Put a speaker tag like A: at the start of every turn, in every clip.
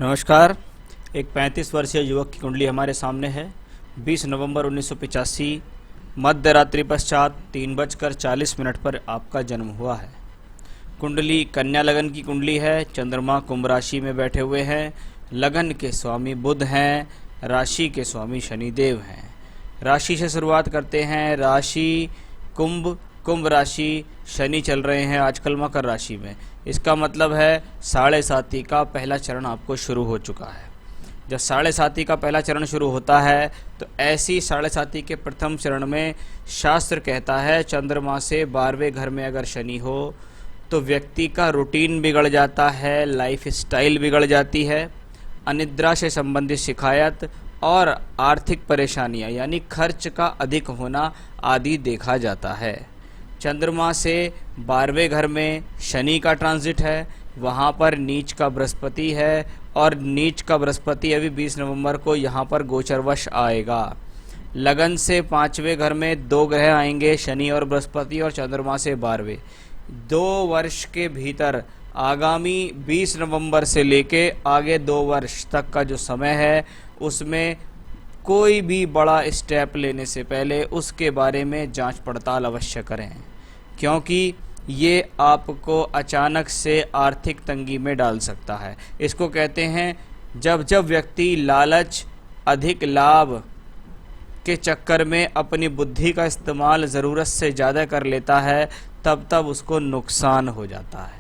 A: नमस्कार। एक 35 वर्षीय युवक की कुंडली हमारे सामने है। 20 नवंबर 1985 मध्य रात्रि पश्चात 3:40 पर आपका जन्म हुआ है। कुंडली कन्या लगन की कुंडली है। चंद्रमा कुंभ राशि में बैठे हुए हैं। लगन के स्वामी बुध हैं। राशि के स्वामी शनिदेव हैं। राशि से शुरुआत करते हैं। राशि कुंभ, कुंभ राशि, शनि चल रहे हैं आजकल मकर राशि में। इसका मतलब है 7.5 का पहला चरण आपको शुरू हो चुका है। जब 7.5 का पहला चरण शुरू होता है तो ऐसी 7.5 के प्रथम चरण में शास्त्र कहता है चंद्रमा से 12वें घर में अगर शनि हो तो व्यक्ति का रूटीन बिगड़ जाता है, लाइफ स्टाइल बिगड़ जाती है, अनिद्रा से संबंधित शिकायत और आर्थिक परेशानियां यानी खर्च का अधिक होना आदि देखा जाता है। चंद्रमा से 12वें घर में शनि का ट्रांजिट है, वहाँ पर नीच का बृहस्पति है और नीच का बृहस्पति अभी 20 नवंबर को यहाँ पर गोचरवश आएगा। लगन से 5वें घर में 2 ग्रह आएंगे, शनि और बृहस्पति, और चंद्रमा से 12वें। 2 वर्ष के भीतर आगामी 20 नवंबर से लेके आगे 2 वर्ष तक का जो समय है उसमें कोई भी बड़ा स्टेप लेने से पहले उसके बारे में जांच पड़ताल अवश्य करें, क्योंकि ये आपको अचानक से आर्थिक तंगी में डाल सकता है। इसको कहते हैं जब जब व्यक्ति लालच, अधिक लाभ के चक्कर में अपनी बुद्धि का इस्तेमाल ज़रूरत से ज़्यादा कर लेता है तब तब उसको नुकसान हो जाता है।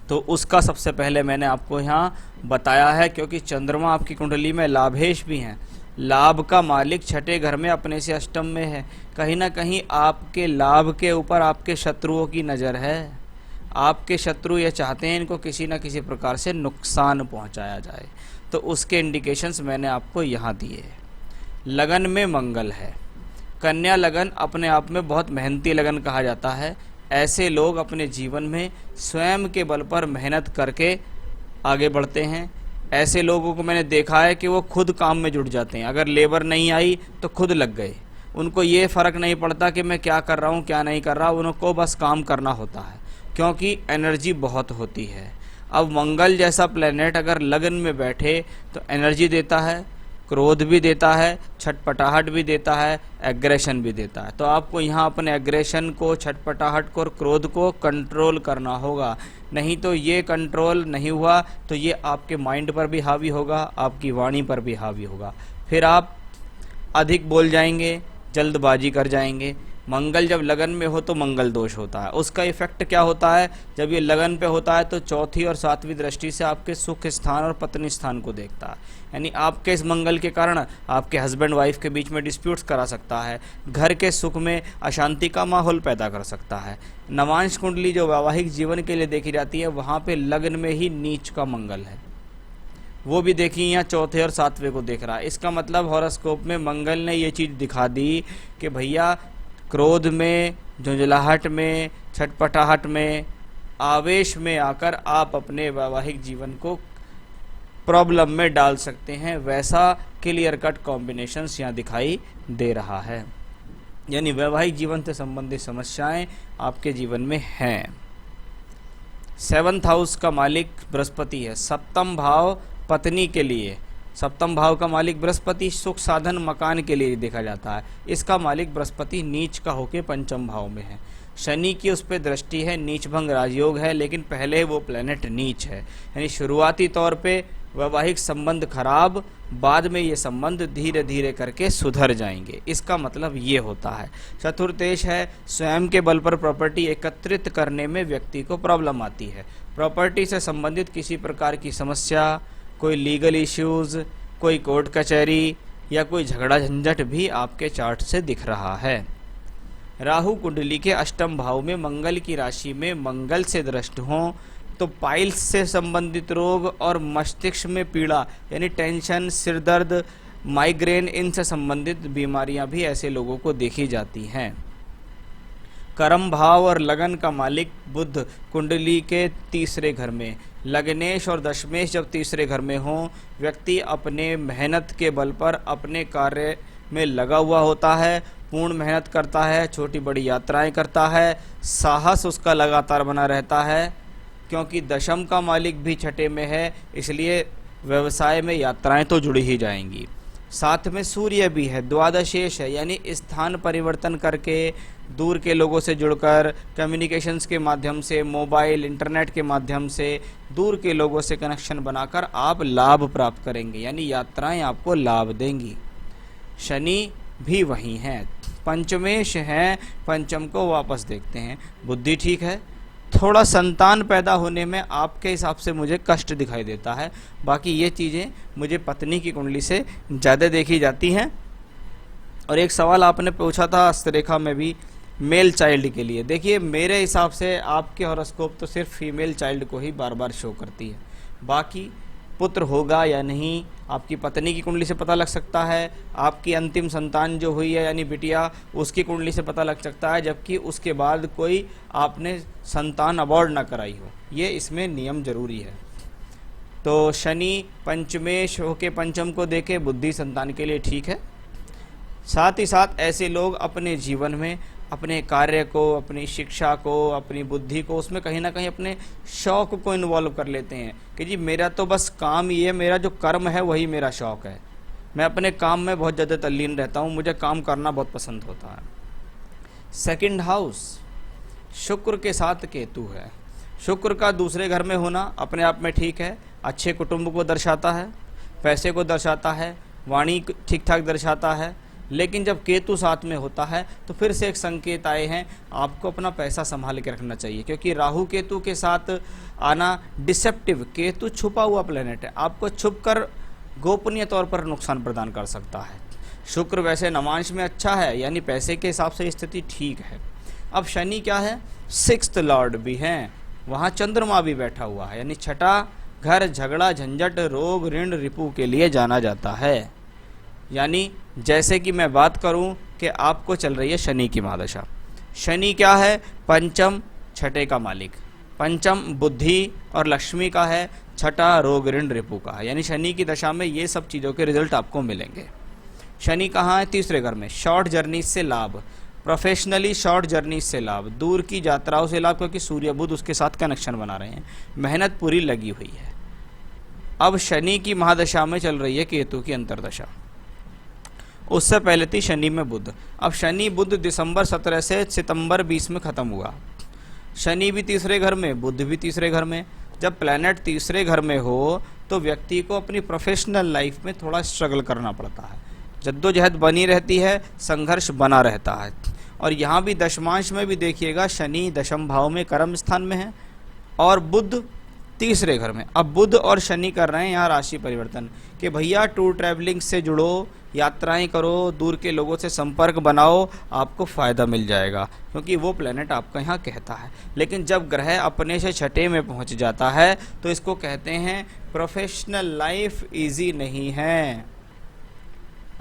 A: तो उसका सबसे पहले मैंने आपको यहाँ बताया है, क्योंकि चंद्रमा आपकी कुंडली में लाभेश भी हैं। लाभ का मालिक छठे घर में अपने से अष्टम में है। कहीं ना कहीं आपके लाभ के ऊपर आपके शत्रुओं की नज़र है। आपके शत्रु ये चाहते हैं इनको किसी न किसी प्रकार से नुकसान पहुंचाया जाए, तो उसके इंडिकेशंस मैंने आपको यहाँ दिए। लगन में मंगल है। कन्या लगन अपने आप में बहुत मेहनती लगन कहा जाता है। ऐसे लोग अपने जीवन में स्वयं के बल पर मेहनत करके आगे बढ़ते हैं। ऐसे लोगों को मैंने देखा है कि वो खुद काम में जुट जाते हैं। अगर लेबर नहीं आई तो खुद लग गए। उनको ये फ़र्क नहीं पड़ता कि मैं क्या कर रहा हूँ क्या नहीं कर रहा, उनको बस काम करना होता है, क्योंकि एनर्जी बहुत होती है। अब मंगल जैसा प्लेनेट अगर लगन में बैठे तो एनर्जी देता है, क्रोध भी देता है, छटपटाहट भी देता है, एग्रेशन भी देता है। तो आपको यहाँ अपने एग्रेशन को, छटपटाहट को और क्रोध को कंट्रोल करना होगा। नहीं तो ये कंट्रोल नहीं हुआ तो ये आपके माइंड पर भी हावी होगा, आपकी वाणी पर भी हावी होगा। फिर आप अधिक बोल जाएंगे, जल्दबाजी कर जाएंगे। मंगल जब लगन में हो तो मंगल दोष होता है। उसका इफेक्ट क्या होता है, जब ये लगन पे होता है तो चौथी और सातवीं दृष्टि से आपके सुख स्थान और पत्नी स्थान को देखता है। यानी आपके इस मंगल के कारण आपके हस्बैंड वाइफ के बीच में डिस्प्यूट्स करा सकता है, घर के सुख में अशांति का माहौल पैदा कर सकता है। नवांश कुंडली जो वैवाहिक जीवन के लिए देखी जाती है वहाँ पे लगन में ही नीच का मंगल है, वो भी देखिए यहाँ चौथे और सातवें को देख रहा है। इसका मतलब हॉरोस्कोप में मंगल ने ये चीज़ दिखा दी कि भैया क्रोध में, झुंझलाहट में, छटपटाहट में, आवेश में आकर आप अपने वैवाहिक जीवन को प्रॉब्लम में डाल सकते हैं। वैसा क्लियर कट कॉम्बिनेशंस यहाँ दिखाई दे रहा है। यानी वैवाहिक जीवन से संबंधित समस्याएं आपके जीवन में हैं। 7th हाउस का मालिक बृहस्पति है। सप्तम भाव पत्नी के लिए, सप्तम भाव का मालिक बृहस्पति सुख साधन मकान के लिए देखा जाता है। इसका मालिक बृहस्पति नीच का होकर पंचम भाव में है। शनि की उस पर दृष्टि है, नीच भंग राजयोग है, लेकिन पहले वो प्लेनेट नीच है। यानी शुरुआती तौर पे वैवाहिक संबंध खराब, बाद में ये संबंध धीरे धीरे करके सुधर जाएंगे। इसका मतलब ये होता है। चतुर्थेश है, स्वयं के बल पर प्रॉपर्टी एकत्रित करने में व्यक्ति को प्रॉब्लम आती है। प्रॉपर्टी से संबंधित किसी प्रकार की समस्या, कोई लीगल इश्यूज़, कोई कोर्ट कचहरी या कोई झगड़ा झंझट भी आपके चार्ट से दिख रहा है। राहु कुंडली के अष्टम भाव में मंगल की राशि में मंगल से दृष्ट हों तो पाइल्स से संबंधित रोग और मस्तिष्क में पीड़ा यानी टेंशन, सिरदर्द, माइग्रेन, इनसे संबंधित बीमारियां भी ऐसे लोगों को देखी जाती हैं। कर्म भाव और लगन का मालिक बुध कुंडली के तीसरे घर में, लग्नेश और दशमेश जब तीसरे घर में हों, व्यक्ति अपने मेहनत के बल पर अपने कार्य में लगा हुआ होता है, पूर्ण मेहनत करता है, छोटी बड़ी यात्राएं करता है, साहस उसका लगातार बना रहता है, क्योंकि दशम का मालिक भी छठे में है, इसलिए व्यवसाय में यात्राएं तो जुड़ी ही जाएंगी। साथ में सूर्य भी है, द्वादशेष है, यानी स्थान परिवर्तन करके दूर के लोगों से जुड़कर कम्युनिकेशंस के माध्यम से, मोबाइल इंटरनेट के माध्यम से दूर के लोगों से कनेक्शन बनाकर आप लाभ प्राप्त करेंगे, यानी यात्राएं आपको लाभ देंगी। शनि भी वहीं है, पंचमेश है, पंचम को वापस देखते हैं। बुद्धि ठीक है, थोड़ा संतान पैदा होने में आपके हिसाब से मुझे कष्ट दिखाई देता है, बाकी ये चीज़ें मुझे पत्नी की कुंडली से ज़्यादा देखी जाती हैं। और एक सवाल आपने पूछा था हस्तरेखा में भी मेल चाइल्ड के लिए। देखिए मेरे हिसाब से आपके हॉरोस्कोप तो सिर्फ फीमेल चाइल्ड को ही बार बार शो करती है, बाकी पुत्र होगा या नहीं आपकी पत्नी की कुंडली से पता लग सकता है, आपकी अंतिम संतान जो हुई है यानी बिटिया उसकी कुंडली से पता लग सकता है, जबकि उसके बाद कोई आपने संतान अबॉर्ड ना कराई हो, ये इसमें नियम जरूरी है। तो शनि पंचमेश होके पंचम को देखे, बुद्धि संतान के लिए ठीक है। साथ ही साथ ऐसे लोग अपने जीवन में अपने कार्य को, अपनी शिक्षा को, अपनी बुद्धि को, उसमें कहीं ना कहीं अपने शौक को इन्वॉल्व कर लेते हैं कि जी मेरा तो बस काम ही है, मेरा जो कर्म है वही मेरा शौक है, मैं अपने काम में बहुत ज़्यादा तल्लीन रहता हूँ, मुझे काम करना बहुत पसंद होता है। सेकंड हाउस शुक्र के साथ केतु है। शुक्र का दूसरे घर में होना अपने आप में ठीक है, अच्छे कुटुंब को दर्शाता है, पैसे को दर्शाता है, वाणी ठीक ठाक दर्शाता है। लेकिन जब केतु साथ में होता है तो फिर से एक संकेत आए हैं, आपको अपना पैसा संभाल के रखना चाहिए, क्योंकि राहु केतु के साथ आना डिसेप्टिव, केतु छुपा हुआ प्लेनेट है, आपको छुप कर गोपनीय तौर पर नुकसान प्रदान कर सकता है। शुक्र वैसे नवांश में अच्छा है, यानी पैसे के हिसाब से स्थिति ठीक है। अब शनि क्या है, सिक्स्थ लॉर्ड भी हैं, वहाँ चंद्रमा भी बैठा हुआ है, यानी छठा घर झगड़ा झंझट रोग ऋण रिपु के लिए जाना जाता है। यानी जैसे कि मैं बात करूं कि आपको चल रही है शनि की महादशा। शनि क्या है, पंचम छठे का मालिक, पंचम बुद्धि और लक्ष्मी का है, छठा रोग ऋण रिपु का है, यानी शनि की दशा में ये सब चीज़ों के रिजल्ट आपको मिलेंगे। शनि कहाँ है, तीसरे घर में, शॉर्ट जर्नी से लाभ, प्रोफेशनली शॉर्ट जर्नी से लाभ, दूर की यात्राओं से लाभ, क्योंकि सूर्य बुध उसके साथ कनेक्शन बना रहे हैं, मेहनत पूरी लगी हुई है। अब शनि की महादशा में चल रही है केतु की अंतर्दशा, उससे पहले थी शनि में बुध। अब शनि बुध दिसंबर 17 से सितंबर 20 में ख़त्म हुआ। शनि भी तीसरे घर में, बुध भी तीसरे घर में। जब प्लैनेट तीसरे घर में हो तो व्यक्ति को अपनी प्रोफेशनल लाइफ में थोड़ा स्ट्रगल करना पड़ता है, जद्दोजहद बनी रहती है, संघर्ष बना रहता है। और यहाँ भी दशमांश में भी देखिएगा, शनि दशम भाव में कर्म स्थान में है और बुध तीसरे घर में। अब बुध और शनि कर रहे हैं यहाँ राशि परिवर्तन कि भैया टूर ट्रैवलिंग से जुड़ो, यात्राएं करो, दूर के लोगों से संपर्क बनाओ, आपको फ़ायदा मिल जाएगा, क्योंकि वो प्लेनेट आपका यहाँ कहता है। लेकिन जब ग्रह अपने से छठे में पहुँच जाता है तो इसको कहते हैं प्रोफेशनल लाइफ इजी नहीं है,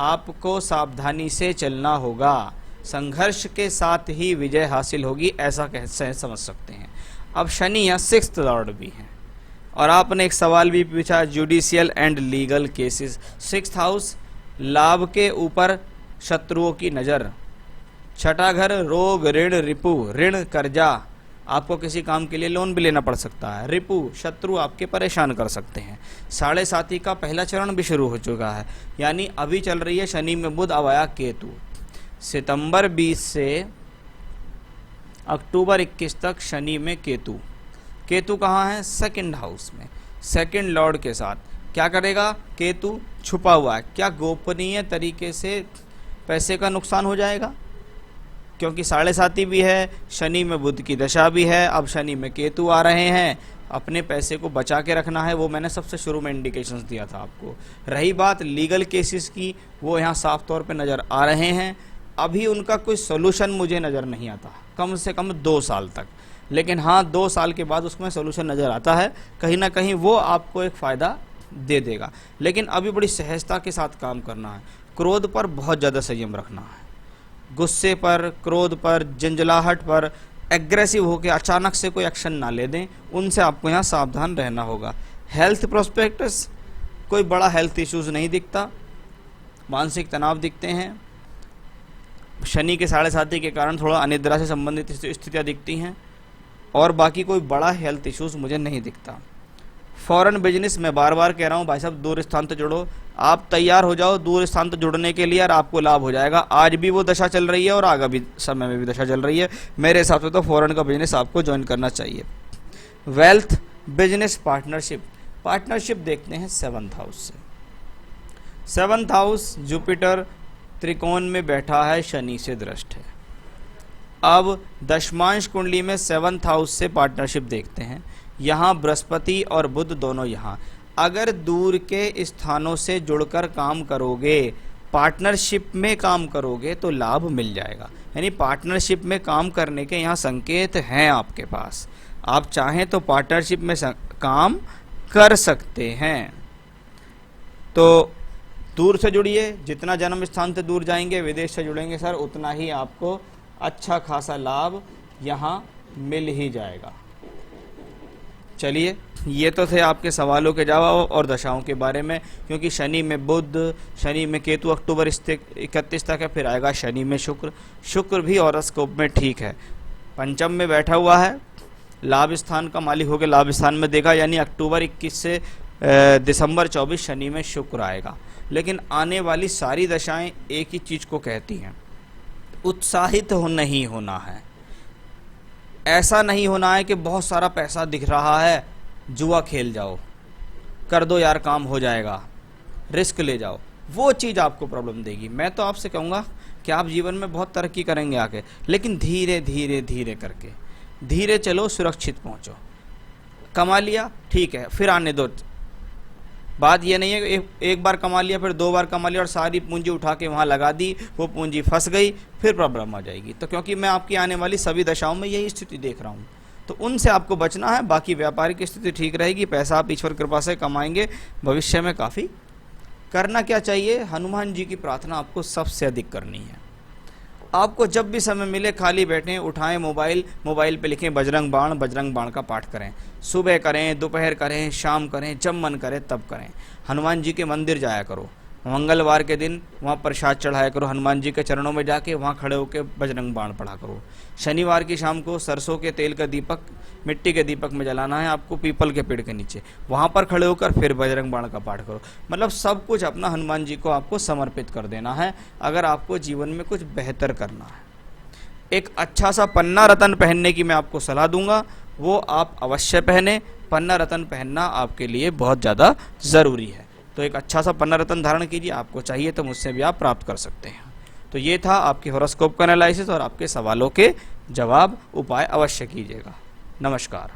A: आपको सावधानी से चलना होगा, संघर्ष के साथ ही विजय हासिल होगी, ऐसा कह समझ सकते हैं। अब शनि यहाँ सिक्स्थ लॉर्ड भी हैं। और आपने एक सवाल भी पूछा, judicial and legal cases, sixth house लाभ के ऊपर शत्रुओं की नज़र, छठा घर रोग ऋण रिपु, ऋण कर्जा, आपको किसी काम के लिए लोन भी लेना पड़ सकता है, रिपु शत्रु आपके परेशान कर सकते हैं। साढ़े साथी का पहला चरण भी शुरू हो चुका है, यानी अभी चल रही है शनि में बुध, अब आया केतु। सितंबर 20 से अक्टूबर 21 तक शनि में केतु। केतु कहाँ है, सेकंड हाउस में, सेकंड लॉर्ड के साथ। क्या करेगा, केतु छुपा हुआ है, क्या गोपनीय तरीके से पैसे का नुकसान हो जाएगा, क्योंकि साढ़े साथी भी है, शनि में बुध की दशा भी है, अब शनि में केतु आ रहे हैं, अपने पैसे को बचा के रखना है, वो मैंने सबसे शुरू में इंडिकेशंस दिया था आपको। रही बात लीगल केसेस की, वो यहाँ साफ तौर पे नज़र आ रहे हैं, अभी उनका कोई सोल्यूशन मुझे नज़र नहीं आता, कम से कम 2 साल तक, लेकिन हाँ 2 साल के बाद उसमें सोल्यूशन नज़र आता है, कहीं ना कहीं वो आपको एक फ़ायदा दे देगा। लेकिन अभी बड़ी सहजता के साथ काम करना है, क्रोध पर बहुत ज़्यादा संयम रखना है, गुस्से पर, क्रोध पर, जंजलाहट पर एग्रेसिव होकर अचानक से कोई एक्शन ना ले दें, उनसे आपको यहाँ सावधान रहना होगा। हेल्थ प्रोस्पेक्टस, कोई बड़ा हेल्थ इश्यूज़ नहीं दिखता, मानसिक तनाव दिखते हैं, शनि के साढ़े साथी के कारण थोड़ा अनिद्रा से संबंधित स्थितियाँ दिखती हैं, और बाकी कोई बड़ा हेल्थ इश्यूज मुझे नहीं दिखता। फॉरेन बिजनेस, मैं बार बार कह रहा हूँ भाई साहब, दूर स्थान तो जुड़ो, आप तैयार हो जाओ दूर स्थान तो जुड़ने के लिए और आपको लाभ हो जाएगा। आज भी वो दशा चल रही है और आगे भी समय में भी दशा चल रही है। मेरे हिसाब से तो फॉरेन का बिजनेस आपको ज्वाइन करना चाहिए। वेल्थ, बिजनेस, पार्टनरशिप, पार्टनरशिप देखते हैं 7th हाउस से। 7th हाउस जुपिटर त्रिकोण में बैठा है, शनि से दृष्ट है। अब दशमांश कुंडली में 7th हाउस से पार्टनरशिप देखते हैं। यहाँ बृहस्पति और बुध दोनों यहाँ, अगर दूर के स्थानों से जुड़कर काम करोगे, पार्टनरशिप में काम करोगे तो लाभ मिल जाएगा। यानी पार्टनरशिप में काम करने के यहाँ संकेत हैं आपके पास। आप चाहें तो पार्टनरशिप में काम कर सकते हैं। तो दूर से जुड़िए, जितना जन्म स्थान से दूर जाएंगे, विदेश से जुड़ेंगे सर, उतना ही आपको अच्छा खासा लाभ यहाँ मिल ही जाएगा। चलिए, ये तो थे आपके सवालों के जवाब और दशाओं के बारे में। क्योंकि शनि में बुध, शनि में केतु अक्टूबर 31 तक है, फिर आएगा शनि में शुक्र। शुक्र भी हॉरोस्कोप में ठीक है, पंचम में बैठा हुआ है, लाभ स्थान का मालिक होकर लाभ स्थान में देखा, यानी अक्टूबर 21 से दिसंबर 24 शनि में शुक्र आएगा। लेकिन आने वाली सारी दशाएं एक ही चीज़ को कहती हैं, उत्साहित नहीं होना है। ऐसा नहीं होना है कि बहुत सारा पैसा दिख रहा है, जुआ खेल जाओ, कर दो यार काम हो जाएगा, रिस्क ले जाओ, वो चीज़ आपको प्रॉब्लम देगी। मैं तो आपसे कहूँगा कि आप जीवन में बहुत तरक्की करेंगे आगे, लेकिन धीरे धीरे धीरे करके, धीरे चलो, सुरक्षित पहुँचो। कमा लिया ठीक है, फिर आने दो। बात ये नहीं है कि एक बार कमा लिया, फिर 2 बार कमा लिया और सारी पूंजी उठा के वहाँ लगा दी, वो पूंजी फंस गई, फिर प्रॉब्लम आ जाएगी। तो क्योंकि मैं आपकी आने वाली सभी दशाओं में यही स्थिति देख रहा हूँ, तो उनसे आपको बचना है। बाकी व्यापारिक स्थिति ठीक रहेगी, पैसा आप ईश्वर कृपा से कमाएंगे भविष्य में काफ़ी। करना क्या चाहिए, हनुमान जी की प्रार्थना आपको सबसे अधिक करनी है। आपको जब भी समय मिले, खाली बैठें, उठाएं मोबाइल, मोबाइल पे लिखें बजरंग बाण का पाठ करें। सुबह करें, दोपहर करें, शाम करें, जब मन करे तब करें। हनुमान जी के मंदिर जाया करो, मंगलवार के दिन वहाँ प्रसाद चढ़ाया करो, हनुमान जी के चरणों में जाके वहाँ खड़े होकर बजरंग बाण पढ़ा करो। शनिवार की शाम को सरसों के तेल का दीपक मिट्टी के दीपक में जलाना है आपको, पीपल के पेड़ के नीचे, वहाँ पर खड़े होकर फिर बजरंग बाण का पाठ करो। मतलब सब कुछ अपना हनुमान जी को आपको समर्पित कर देना है, अगर आपको जीवन में कुछ बेहतर करना है। एक अच्छा सा पन्ना रतन पहनने की मैं आपको सलाह दूंगा, वो आप अवश्य पहने। पन्ना रतन पहनना आपके लिए बहुत ज़्यादा ज़रूरी है। तो एक अच्छा सा पन्ना रतन धारण कीजिए, आपको चाहिए तो मुझसे भी आप प्राप्त कर सकते हैं। तो ये था आपके हॉरोस्कोप का एनालिसिस और आपके सवालों के जवाब, उपाय अवश्य कीजिएगा। नमस्कार।